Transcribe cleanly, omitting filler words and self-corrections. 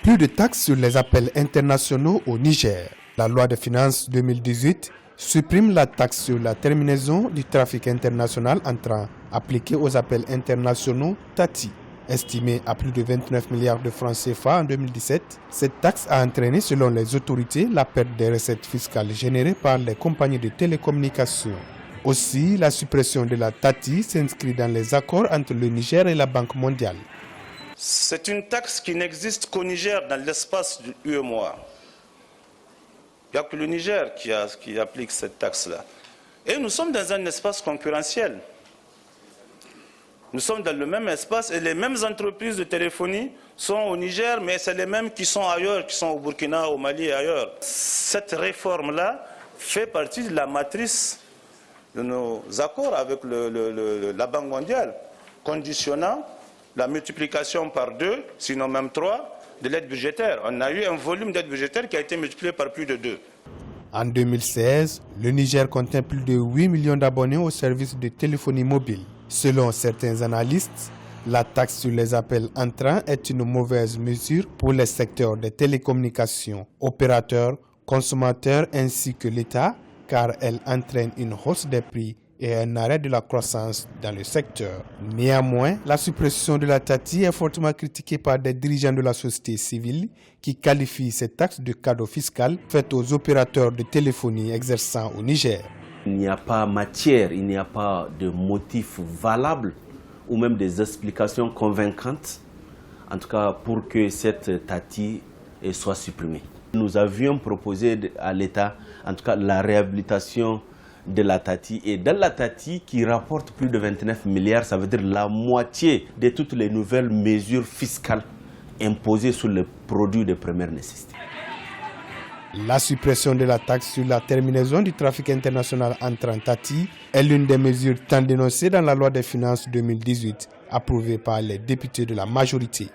Plus de taxes sur les appels internationaux au Niger. La loi de finances 2018 supprime la taxe sur la terminaison du trafic international entrant appliquée aux appels internationaux TATI. Estimée à plus de 29 milliards de francs CFA en 2017, cette taxe a entraîné, selon les autorités, la perte des recettes fiscales générées par les compagnies de télécommunications. Aussi, la suppression de la TATI s'inscrit dans les accords entre le Niger et la Banque mondiale. C'est une taxe qui n'existe qu'au Niger dans l'espace du UEMOA. Il n'y a que le Niger qui applique cette taxe-là. Et nous sommes dans un espace concurrentiel. Nous sommes dans le même espace et les mêmes entreprises de téléphonie sont au Niger, mais c'est les mêmes qui sont ailleurs, qui sont au Burkina, au Mali et ailleurs. Cette réforme-là fait partie de la matrice de nos accords avec la Banque mondiale, conditionnant la multiplication par 2, sinon même 3, de l'aide budgétaire. On a eu un volume d'aide budgétaire qui a été multiplié par plus de 2. En 2016, le Niger comptait plus de 8 millions d'abonnés au service de téléphonie mobile. Selon certains analystes, la taxe sur les appels entrants est une mauvaise mesure pour les secteurs des télécommunications, opérateurs, consommateurs ainsi que l'État, car elle entraîne une hausse des prix et un arrêt de la croissance dans le secteur. Néanmoins, la suppression de la TATI est fortement critiquée par des dirigeants de la société civile qui qualifient cette taxe de cadeau fiscal fait aux opérateurs de téléphonie exerçant au Niger. Il n'y a pas matière, il n'y a pas de motif valable ou même des explications convaincantes, en tout cas pour que cette TATI soit supprimée. Nous avions proposé à l'État, en tout cas, la réhabilitation de la TATI. Et dans la TATI, qui rapporte plus de 29 milliards, ça veut dire la moitié de toutes les nouvelles mesures fiscales imposées sur les produits de première nécessité. La suppression de la taxe sur la terminaison du trafic international entrant TATI est l'une des mesures tant dénoncées dans la loi des finances 2018, approuvée par les députés de la majorité.